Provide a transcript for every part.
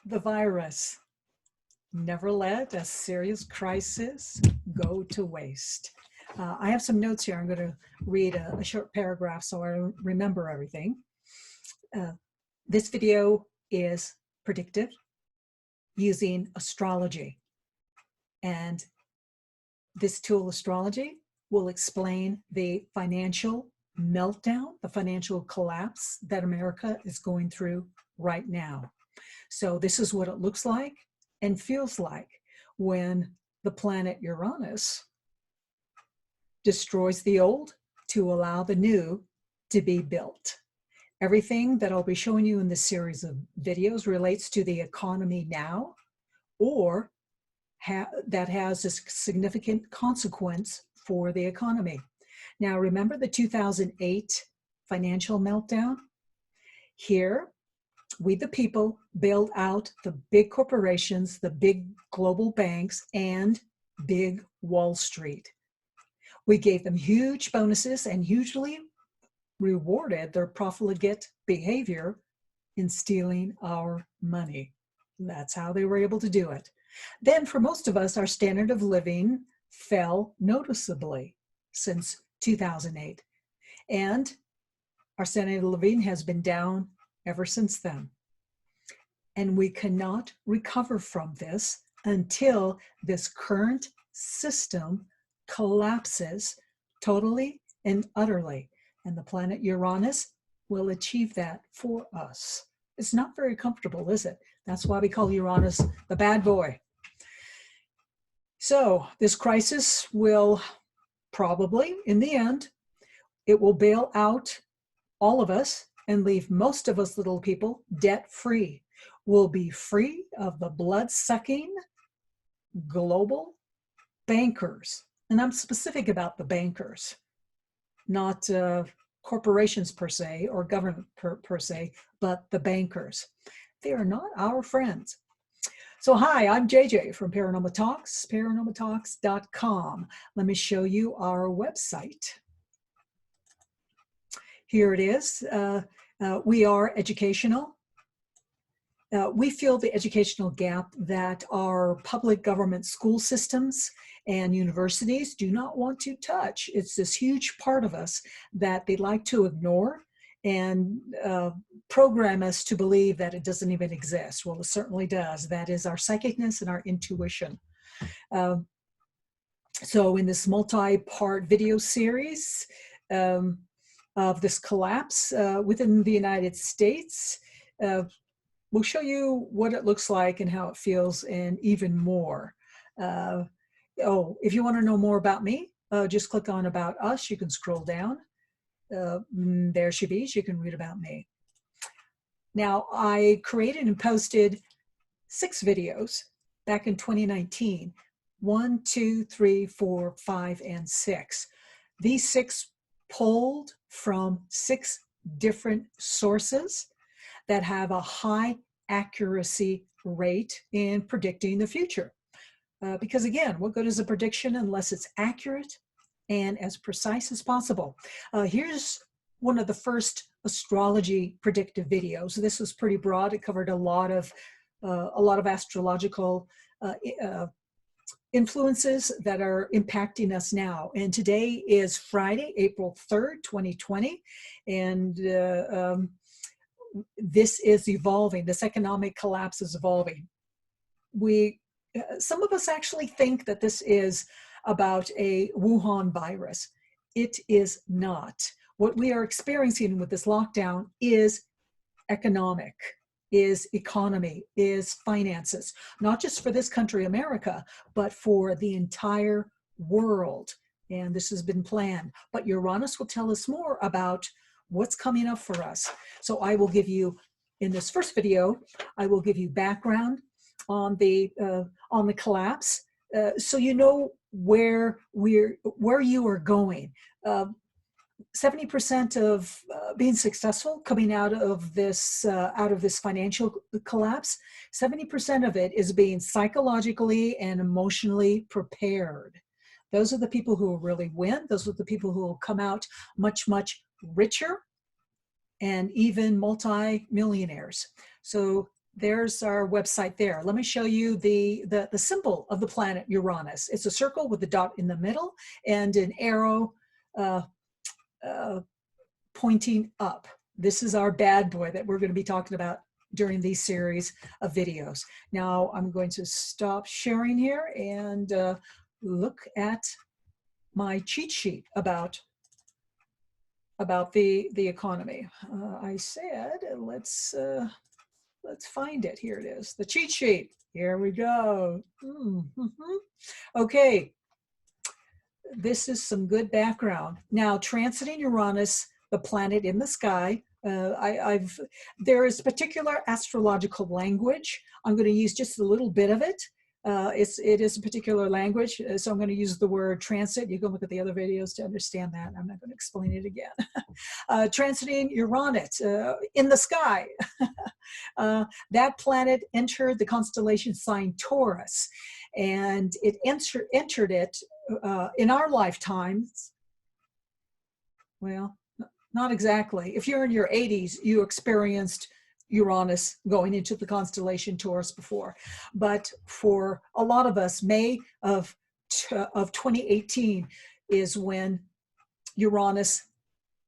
the virus. Never let a serious crisis go to waste. I have some notes here. I'm going to read a short paragraph so I remember everything. This video is predictive using astrology. And this tool, astrology, will explain the financial meltdown, the financial collapse that America is going through right now. So this is what it looks like and feels like when the planet Uranus destroys the old to allow the new to be built. Everything that I'll be showing you in this series of videos relates to the economy now, or that has a significant consequence for the economy. Now, remember the 2008 financial meltdown? Here, we the people bailed out the big corporations, the big global banks, and big Wall Street. We gave them huge bonuses and hugely rewarded their profligate behavior in stealing our money. That's how they were able to do it. Then for most of us, our standard of living fell noticeably since 2008. And our standard of living has been down ever since then. And we cannot recover from this until this current system collapses totally and utterly. And the planet Uranus will achieve that for us. It's not very comfortable, is it? That's why we call Uranus the bad boy. So this crisis will probably, in the end, it will bail out all of us and leave most of us little people debt-free. We'll be free of the blood-sucking global bankers. And I'm specific about the bankers, not corporations per se or government per se, but the bankers. They are not our friends. So hi, I'm JJ from Paranormal Talks, paranormaltalks.com. Let me show you our website. Here it is. We are educational. We feel the educational gap that our public government school systems and universities do not want to touch. It's this huge part of us that they like to ignore and program us to believe that it doesn't even exist. Well, it certainly does. That is our psychicness and our intuition. So in this multi-part video series of this collapse within the United States, we'll show you what it looks like and how it feels and even more. If you want to know more about me, just click on About Us. You can scroll down. There she be. You can read about me. Now, I created and posted 6 videos back in 2019. 1, 2, 3, 4, 5, and 6. These 6 pulled from 6 different sources that have a high accuracy rate in predicting the future. Because again, what good is a prediction unless it's accurate and as precise as possible? Here's one of the first astrology predictive videos. This was pretty broad. It covered a lot of astrological influences that are impacting us now. And today is Friday, April 3rd, 2020. And this is evolving. This economic collapse is evolving. Some of us actually think that this is about a Wuhan virus. It is not. What we are experiencing with this lockdown is economic, is economy, is finances, not just for this country, America, but for the entire world. And this has been planned. But Uranus will tell us more about what's coming up for us. So I will give you, in this first video, I will give you background on the collapse, so you know where you are going. 70% of being successful coming out of this financial collapse, 70% of it is being psychologically and emotionally prepared. Those are the people who will really win. Those are the people who will come out much, much richer and even multi-millionaires. So there's our website there. Let me show you the symbol of the planet Uranus. It's a circle with a dot in the middle and an arrow uh, pointing up. This is our bad boy that we're going to be talking about during these series of videos. Now I'm going to stop sharing here and look at my cheat sheet about the economy. I said let's find it. Here it is, the cheat sheet. Here we go. Okay, this is some good background. Now, transiting Uranus, the planet in the sky, there is particular astrological language. I'm going to use just a little bit of it. It is a particular language, so I'm going to use the word transit. You can look at the other videos to understand that. I'm not going to explain it again. Transiting Uranus in the sky. That planet entered the constellation sign Taurus, and it entered it in our lifetimes. Well, not exactly. If you're in your 80s, you experienced Uranus going into the constellation Taurus before. But for a lot of us, May of 2018 is when Uranus,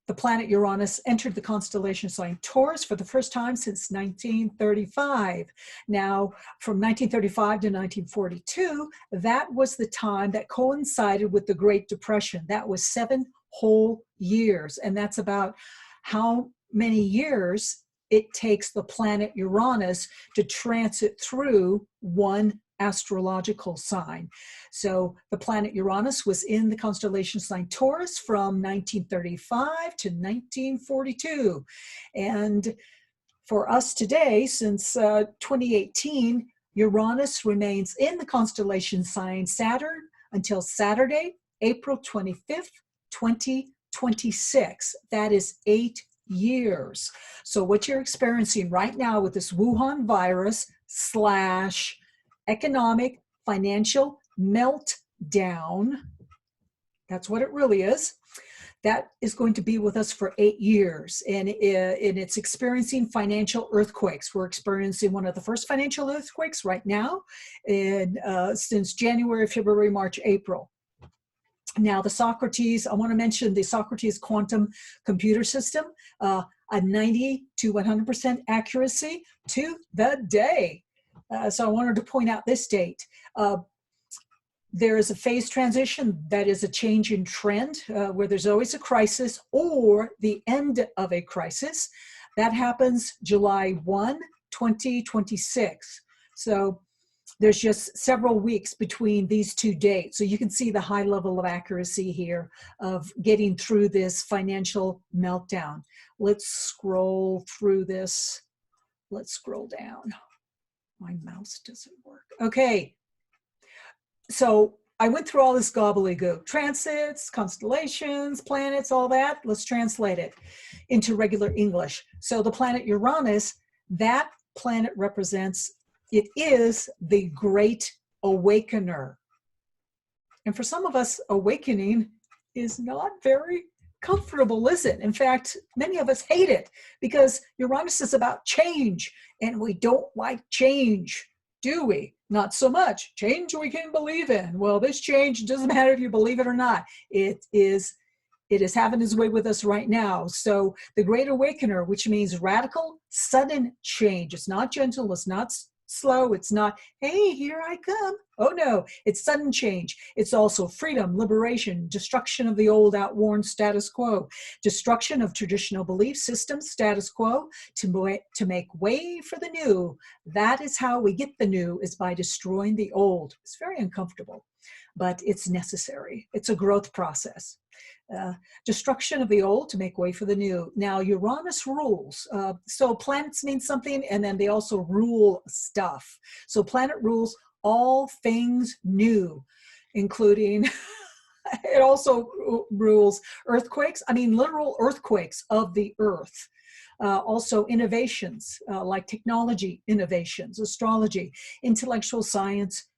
the planet Uranus, entered the constellation sign Taurus for the first time since 1935. Now, from 1935 to 1942, that was the time that coincided with the Great Depression. That was 7 whole years. And that's about how many years it takes the planet Uranus to transit through one astrological sign. So the planet Uranus was in the constellation sign Taurus from 1935 to 1942. And for us today, since 2018, Uranus remains in the constellation sign Saturn until Saturday, April 25th, 2026. That is 8 years. So what you're experiencing right now with this Wuhan virus / economic, financial meltdown, that's what it really is. That is going to be with us for 8 years, and it's experiencing financial earthquakes. We're experiencing one of the first financial earthquakes right now since January, February, March, April. Now, the Socrates, I want to mention the Socrates quantum computer system, a 90 to 100% accuracy to the day. So I wanted to point out this date. There is a phase transition that is a change in trend where there's always a crisis or the end of a crisis. That happens July 1, 2026. So there's just several weeks between these two dates. So you can see the high level of accuracy here of getting through this financial meltdown. Let's scroll through this. Let's scroll down. My mouse doesn't work. Okay. So I went through all this gobbledygook, transits, constellations, planets, all that. Let's translate it into regular English. So the planet Uranus, that planet represents, it is the great awakener. And for some of us, awakening is not very comfortable, is it? In fact, many of us hate it because Uranus is about change, and we don't like change, do we? Not so much. Change we can believe in. Well, this change doesn't matter if you believe it or not. It is having its way with us right now. So the Great Awakener, which means radical, sudden change. It's not gentle. It's not slow. It's not, hey, here I come. Oh no, it's sudden change. It's also freedom, liberation, destruction of the old outworn status quo, destruction of traditional belief systems, status quo, to make way for the new. That is how we get the new, is by destroying the old. It's very uncomfortable, but it's necessary. It's a growth process. Destruction of the old to make way for the new. Now, Uranus rules. So planets mean something, and then they also rule stuff. So planet rules all things new, including, it also rules earthquakes. I mean, literal earthquakes of the earth. Also innovations like technology innovations, astrology, intellectual science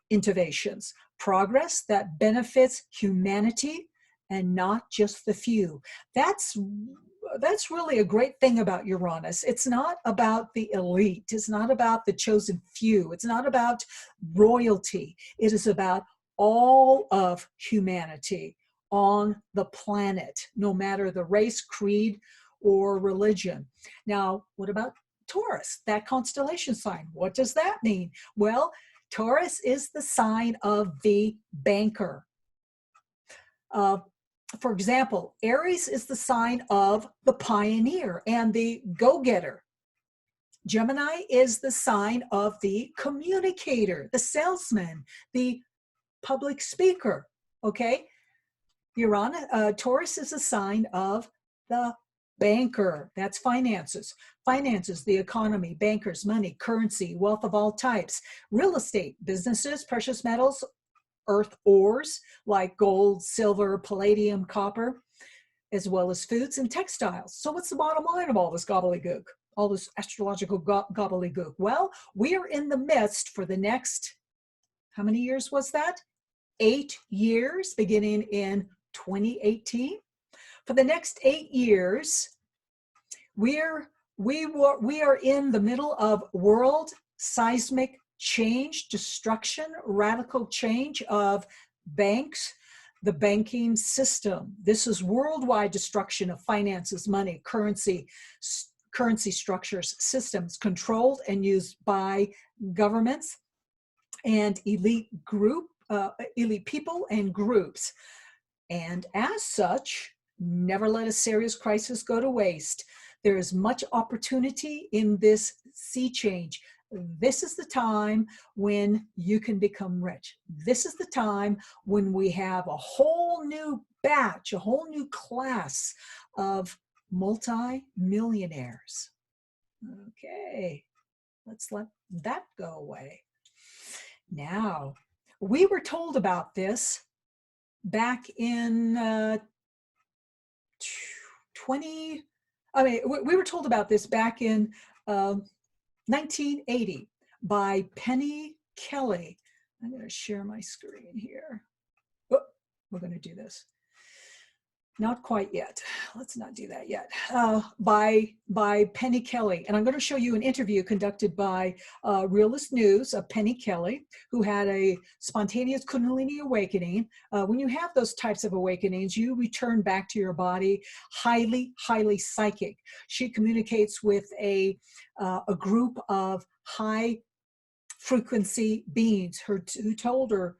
innovations, progress that benefits humanity and not just the few. That's that's really a great thing about Uranus. It's not about the elite. It's not about the chosen few. It's not about royalty. It is about all of humanity on the planet, no matter the race, creed, or religion. Now, what about Taurus, that constellation sign? What does that mean? Well, Taurus is the sign of the banker. For example, Aries is the sign of the pioneer and the go-getter. Gemini is the sign of the communicator, the salesman, the public speaker. Okay, Taurus is a sign of the banker. That's finances. Finances, the economy, bankers, money, currency, wealth of all types, real estate, businesses, precious metals, earth ores like gold, silver, palladium, copper, as well as foods and textiles. So what's the bottom line of all this gobbledygook, all this astrological gobbledygook? Well, we are in the midst for the next, how many years was that? 8 years, beginning in 2018. For the next 8 years, we are in the middle of world seismic change, destruction, radical change of banks, the banking system. This is worldwide destruction of finances, money, currency structures, systems controlled and used by governments and elite people and groups. And as such, never let a serious crisis go to waste. There is much opportunity in this sea change. This is the time when you can become rich. This is the time when we have a whole new batch, a whole new class of multi-millionaires. Okay, let's let that go away. Now, we were told about this back in we were told about this back in 1980 by Penny Kelly. I'm going to share my screen here. Oh, we're going to do this. Not quite yet. Let's not do that yet. By Penny Kelly. And I'm going to show you an interview conducted by Realist News of Penny Kelly, who had a spontaneous Kundalini awakening. When you have those types of awakenings, you return back to your body highly, highly psychic. She communicates with a group of high frequency beings who told her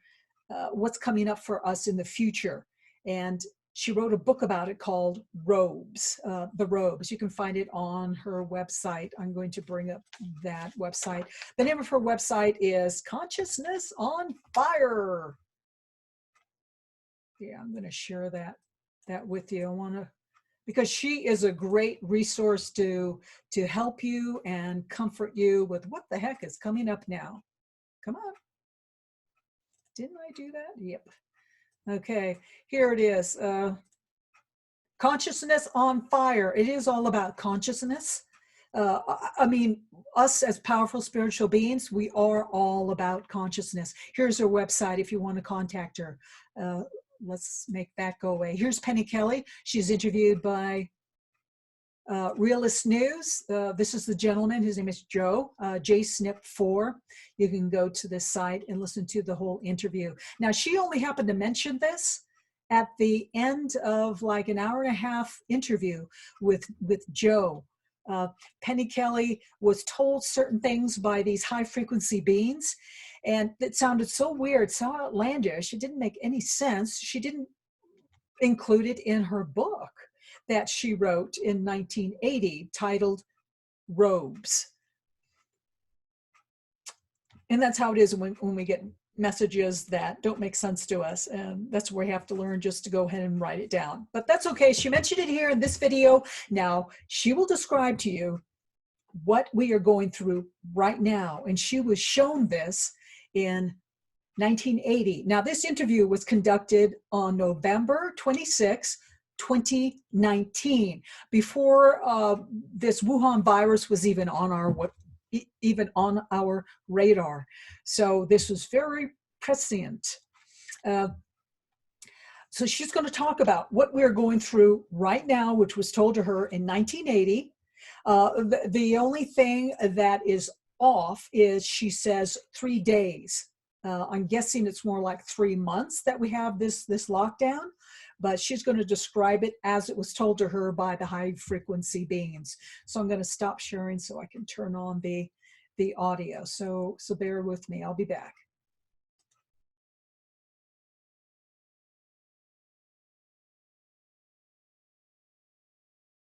what's coming up for us in the future. And she wrote a book about it called Robes, The Robes. You can find it on her website. I'm going to bring up that website. The name of her website is Consciousness on Fire. Yeah, I'm going to share that with you. I want to, because she is a great resource to help you and comfort you with what the heck is coming up now. Come on. Didn't I do that? Yep. Okay, here it is. Consciousness on Fire. It is all about consciousness. I mean, us as powerful spiritual beings, we are all about consciousness. Here's her website if you want to contact her. Let's make that go away. Here's Penny Kelly. She's interviewed by Realist News. This is the gentleman. His name is Joe, JSNIP4. You can go to this site and listen to the whole interview. Now, she only happened to mention this at the end of like an hour and a half interview with Joe. Penny Kelly was told certain things by these high frequency beings, and it sounded so weird, so outlandish. It didn't make any sense. She didn't include it in her book that she wrote in 1980 titled Robes. And that's how it is when we get messages that don't make sense to us. And that's where we have to learn just to go ahead and write it down. But that's okay. She mentioned it here in this video. Now, she will describe to you what we are going through right now. And she was shown this in 1980. Now, this interview was conducted on November 26, 2019, before this Wuhan virus was even on our radar. So this was very prescient. So she's going to talk about what we're going through right now, which was told to her in 1980. The only thing that is off is she says 3 days. I'm guessing it's more like 3 months that we have this lockdown, but she's going to describe it as it was told to her by the high frequency beings. So I'm going to stop sharing so I can turn on the audio. So bear with me. I'll be back.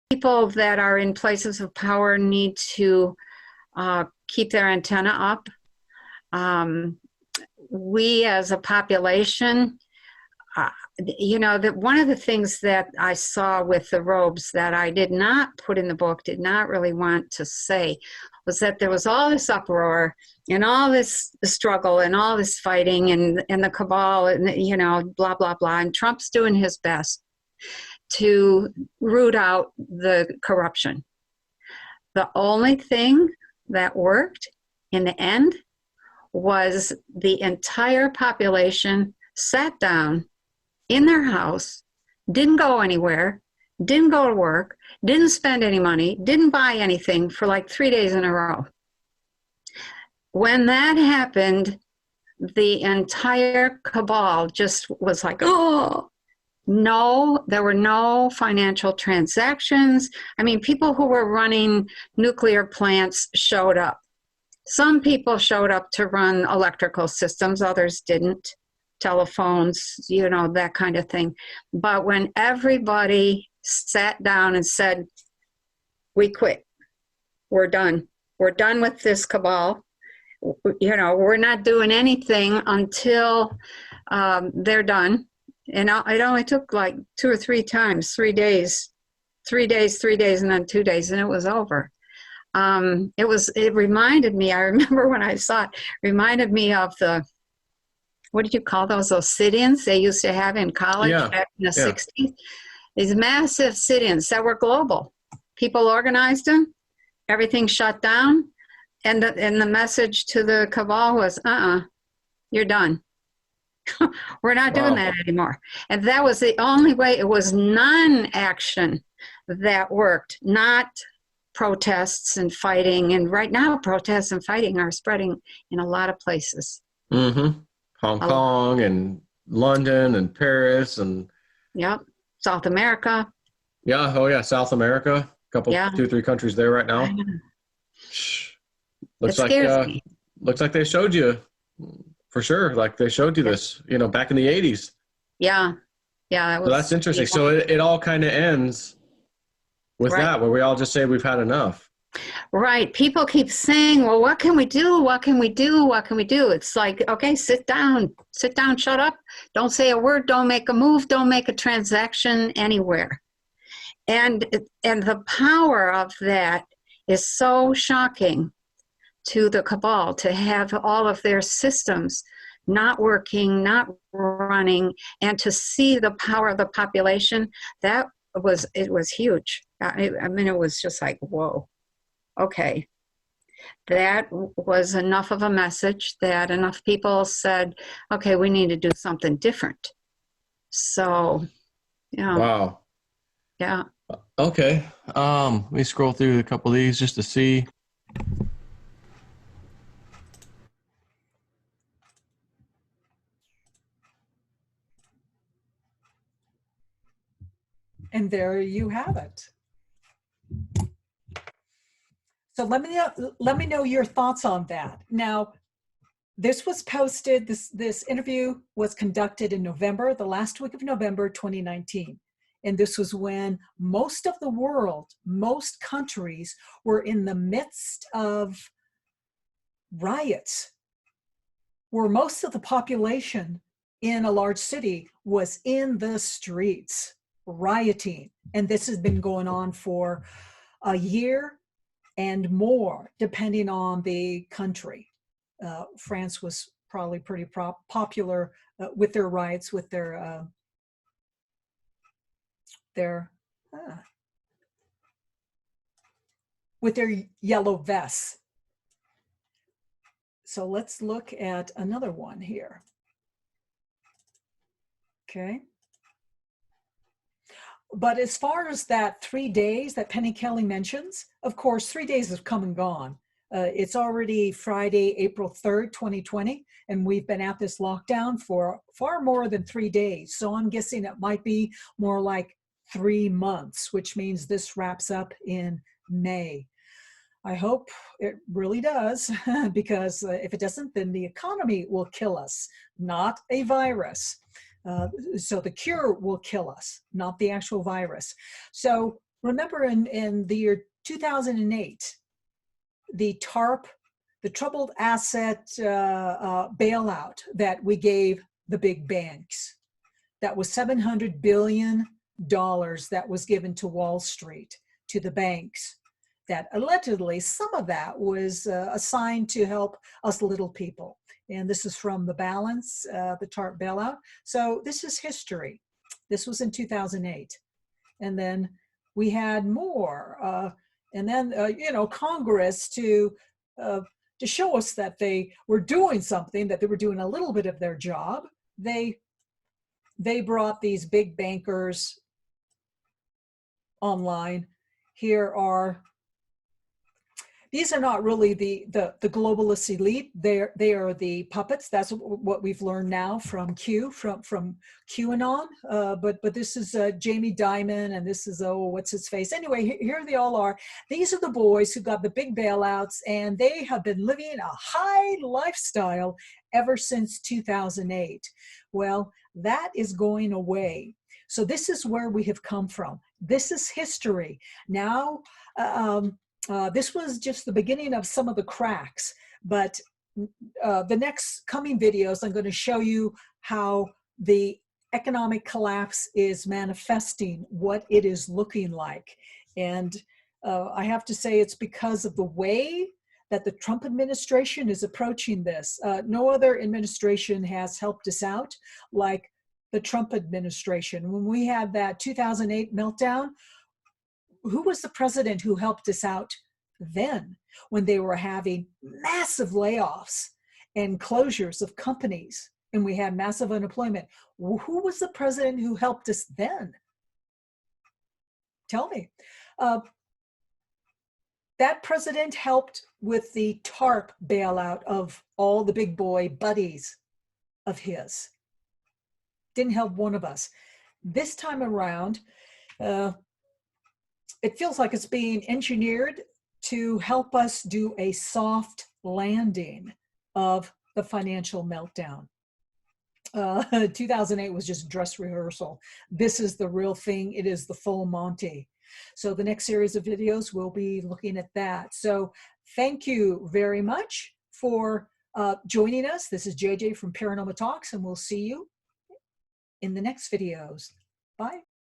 People that are in places of power need to keep their antenna up. We as a population, you know, that one of the things that I saw with the robes that I did not put in the book, did not really want to say, was that there was all this uproar and all this struggle and all this fighting and the cabal and, you know, blah, blah, blah. And Trump's doing his best to root out the corruption. The only thing that worked in the end was the entire population sat down in their house, didn't go anywhere, didn't go to work, didn't spend any money, didn't buy anything for like 3 days in a row. When that happened, the entire cabal just was like, oh, no, there were no financial transactions. I mean, people who were running nuclear plants showed up. Some people showed up to run electrical systems, others didn't. Telephones, you know, that kind of thing. But when everybody sat down and said, we quit, we're done with this cabal, you know, we're not doing anything until they're done. And it only took like 2 or 3 times, 3 days, 3 days, 3 days, and then 2 days, and it was over. It reminded me, I remember when I saw it, reminded me of the, what did you call those sit-ins they used to have in college back in the 60s? These massive sit-ins that were global. People organized them, everything shut down, and the message to the cabal was, you're done. We're not doing that anymore. And that was the only way. It was non-action that worked, not protests and fighting. And right now, protests and fighting are spreading in a lot of places. Mm-hmm. Hong Kong and London and Paris and South America. Yeah, oh yeah, South America. Couple, 2 or 3 countries there right now. Looks like they showed you for sure. Like they showed you this, you know, back in the 80s. Yeah. So that's interesting. So it all kind of ends with that, where we all just say we've had enough. Right. People keep saying, well, what can we do? What can we do? What can we do? It's like, okay, sit down, shut up. Don't say a word. Don't make a move. Don't make a transaction anywhere. And the power of that is so shocking to the cabal, to have all of their systems not working, not running, and to see the power of the population. It was huge. I mean, it was just like, whoa. Okay, that was enough of a message that enough people said, okay, we need to do something different. So, yeah. Wow. Yeah. Okay. Let me scroll through a couple of these just to see. And there you have it. So let me know your thoughts on that. Now, this was posted, this interview was conducted in November, the last week of November 2019. And this was when most of the world, most countries were in the midst of riots, where most of the population in a large city was in the streets rioting. And this has been going on for a year and more, depending on the country. France was probably pretty popular with their riots, with their yellow vests. So let's look at another one here. Okay. but as far as that 3 days that Penny Kelly mentions, of course, 3 days have come and gone. It's already Friday, April 3rd, 2020, and we've been at this lockdown for far more than 3 days. So I'm guessing it might be more like 3 months, which means this wraps up in May. I hope it really does, because if it doesn't, then the economy will kill us, not a virus. So the cure will kill us, not the actual virus. So remember in the year 2008, the TARP, the troubled asset bailout that we gave the big banks. That was $700 billion that was given to Wall Street, to the banks. That allegedly, some of that was assigned to help us little people. And this is from The Balance, the TARP bailout. So this is history. This was in 2008. And then we had more. And then, Congress to show us that they were doing something, that they were doing a little bit of their job. They brought these big bankers online. These are not really the globalist elite. They are the puppets. That's what we've learned now from QAnon. But this is Jamie Dimon, and this is, what's his face? Anyway, here they all are. These are the boys who got the big bailouts, and they have been living a high lifestyle ever since 2008. Well, that is going away. So this is where we have come from. This is history. Now, this was just the beginning of some of the cracks, but the next coming videos, I'm going to show you how the economic collapse is manifesting, what it is looking like. And I have to say it's because of the way that the Trump administration is approaching this. No other administration has helped us out like the Trump administration. When we had that 2008 meltdown, who was the president who helped us out then, when they were having massive layoffs and closures of companies and we had massive unemployment? Who was the president who helped us then? Tell me. That president helped with the TARP bailout of all the big boy buddies of his. Didn't help one of us. This time around, it feels like it's being engineered to help us do a soft landing of the financial meltdown. 2008 was just dress rehearsal. This is the real thing. It is the full Monty. So the next series of videos, we'll be looking at that. So thank you very much for joining us. This is JJ from Paranormal Talks, and we'll see you in the next videos. Bye.